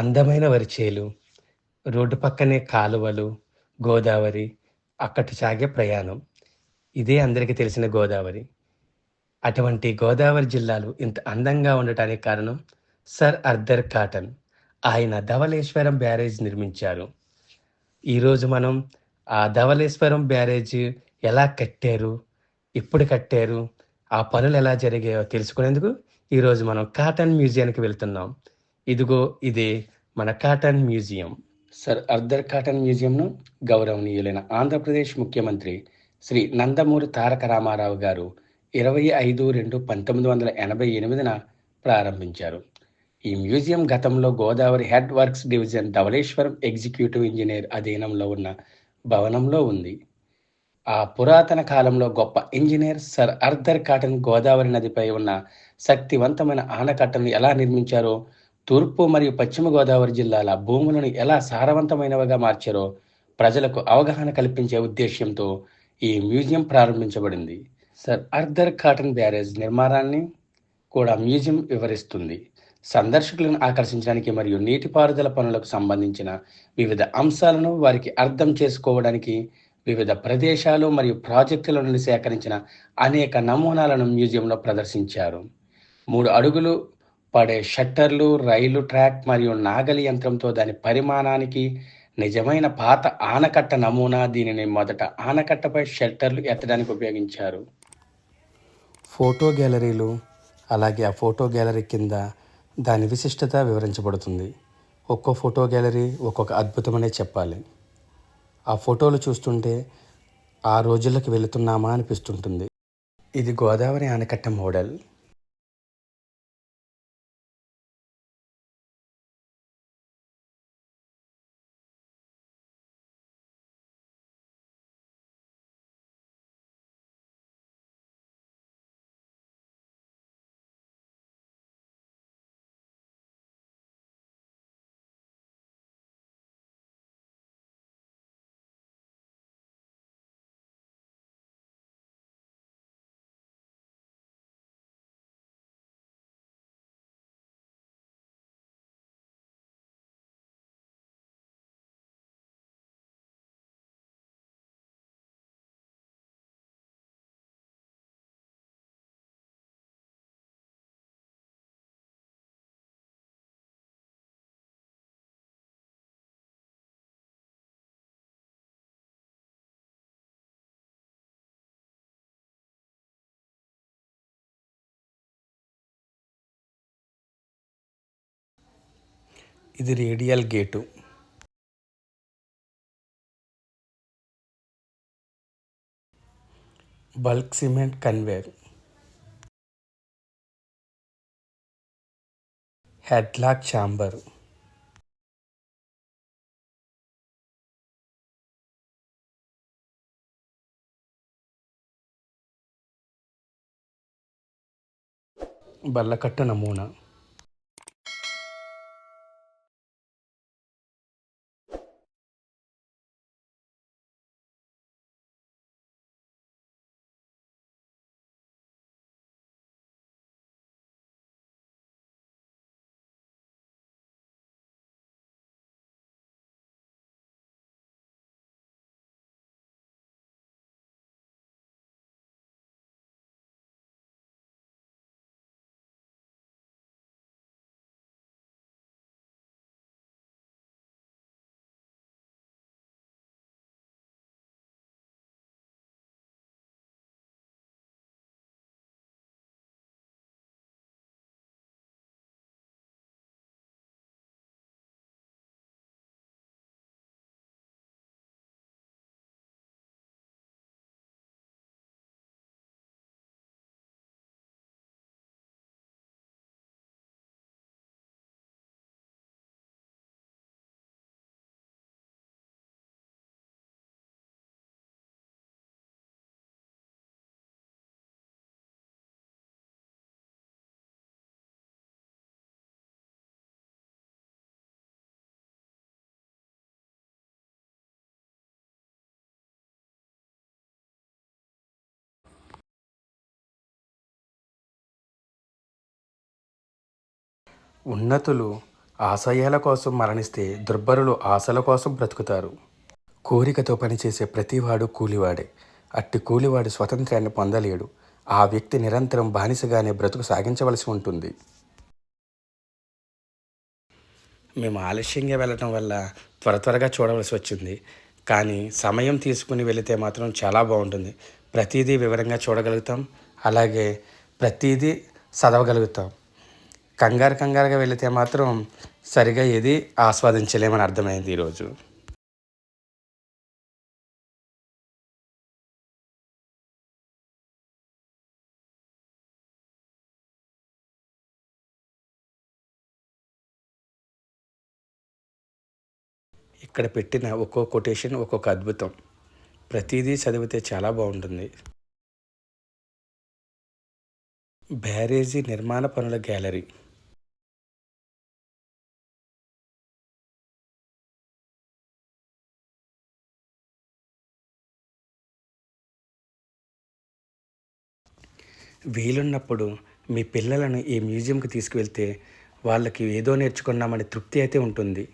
అందమైన వరిచేలు, రోడ్డు పక్కనే కాలువలు, గోదావరి, అక్కట సాగే ప్రయాణం. ఇదే అందరికీ తెలిసిన గోదావరి. అటువంటి గోదావరి జిల్లాలు ఇంత అందంగా ఉండటానికి కారణం సర్ ఆర్థర్ కాటన్. ఆయన ధవళేశ్వరం బ్యారేజ్ నిర్మించారు. ఈరోజు మనం ఆ ధవళేశ్వరం బ్యారేజ్ ఎలా కట్టారు? ఎప్పుడు కట్టారు? ఆ పనులెలా జరిగాయో తెలుసుకునేందుకు ఈరోజు మనం కాటన్ మ్యూజియంకి వెళ్తున్నాం. ఇదిగో ఇదే మన cotton museum. Sir Arthur Cotton మ్యూజియంను గౌరవనీయులైన ఆంధ్రప్రదేశ్ ముఖ్యమంత్రి శ్రీ నందమూరి తారక రామారావు గారు 25/2/1988న ప్రారంభించారు. ఈ మ్యూజియం గతంలో Godavari head works division Dhavaleswaram executive engineer అధీనంలో ఉన్న భవనంలో ఉంది. ఆ పురాతన కాలంలో గొప్ప engineer sir Arthur Cotton Godavari నదిపై ఉన్న శక్తివంతమైన ఆనకట్టను ఎలా నిర్మించారో, తూర్పు మరియు పశ్చిమ గోదావరి జిల్లాల భూములను ఎలా సారవంతమైనవిగా మార్చారో ప్రజలకు అవగాహన కల్పించే ఉద్దేశ్యంతో ఈ మ్యూజియం ప్రారంభించబడింది. సర్ ఆర్థర్ కాటన్ బ్యారేజ్ నిర్మాణాన్ని కూడా మ్యూజియం వివరిస్తుంది. సందర్శకులను ఆకర్షించడానికి మరియు నీటిపారుదల పనులకు సంబంధించిన వివిధ అంశాలను వారికి అర్థం చేసుకోవడానికి వివిధ ప్రదేశాలు మరియు ప్రాజెక్టుల నుండి సేకరించిన అనేక నమూనాలను మ్యూజియంలో ప్రదర్శించారు. 3 అడుగులు పడే షట్టర్లు, రైలు ట్రాక్ మరియు నాగలి యంత్రంతో దాని పరిమాణానికి నిజమైన పాత ఆనకట్ట నమూనా. దీనిని మొదట ఆనకట్టపై షట్టర్లు ఎత్తడానికి ఉపయోగించారు. ఫోటో గ్యాలరీలు, అలాగే ఆ ఫోటో గ్యాలరీ కింద దాని విశిష్టత వివరించబడుతుంది. ఒక్కో ఫోటో గ్యాలరీ ఒక్కొక్క అద్భుతమనే చెప్పాలి. ఆ ఫోటోలు చూస్తుంటే ఆ రోజుల్లోకి వెళుతున్నామా అనిపిస్తుంటుంది. ఇది గోదావరి ఆనకట్ట మోడల్. ఇది radial gate. Bulk cement conveyor, head lock chamber, బల్లకట్ట నమూనా, ఉన్నతులు ఆశయాల కోసం మరణిస్తే దుర్బలులు ఆశల కోసం బ్రతుకుతారు. కోరికతో పనిచేసే ప్రతివాడు కూలివాడే. అట్టి కూలివాడు స్వతంత్రాన్ని పొందలేడు. ఆ వ్యక్తి నిరంతరం బానిసగానే బ్రతుకు సాగించవలసి ఉంటుంది. మేము ఆలస్యంగా వెళ్ళటం వల్ల త్వరగా చూడవలసి వచ్చింది. కానీ సమయం తీసుకుని వెళితే మాత్రం చాలా బాగుంటుంది. ప్రతిదీ వివరంగా చూడగలుగుతాం. అలాగే ప్రతిదీ చదవగలుగుతాం. కంగారుగా వెళితే మాత్రం సరిగా ఏది ఆస్వాదించలేమని అర్థమైంది ఈరోజు. ఇక్కడ పెట్టిన ఒక్కో కొటేషన్ ఒక్కొక్క అద్భుతం. ప్రతిదీ చదివితే చాలా బాగుంటుంది. బ్యారేజీ నిర్మాణ పనుల గ్యాలరీ. వీలున్నప్పుడు మీ పిల్లలను ఈ మ్యూజియంకి తీసుకువెళ్తే వాళ్ళకి ఏదో నేర్చుకున్నామనే తృప్తి అయితే ఉంటుంది.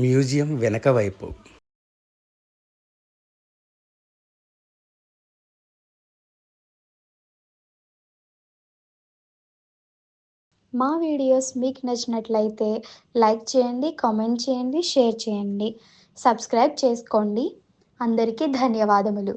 మ్యూజియం వెనక వైపు. మా వీడియోస్ మీకు నచ్చినట్లయితే లైక్ చేయండి, కామెంట్ చేయండి, షేర్ చేయండి. సబ్స్క్రైబ్ చేసుకోండి. అందరికీ ధన్యవాదములు.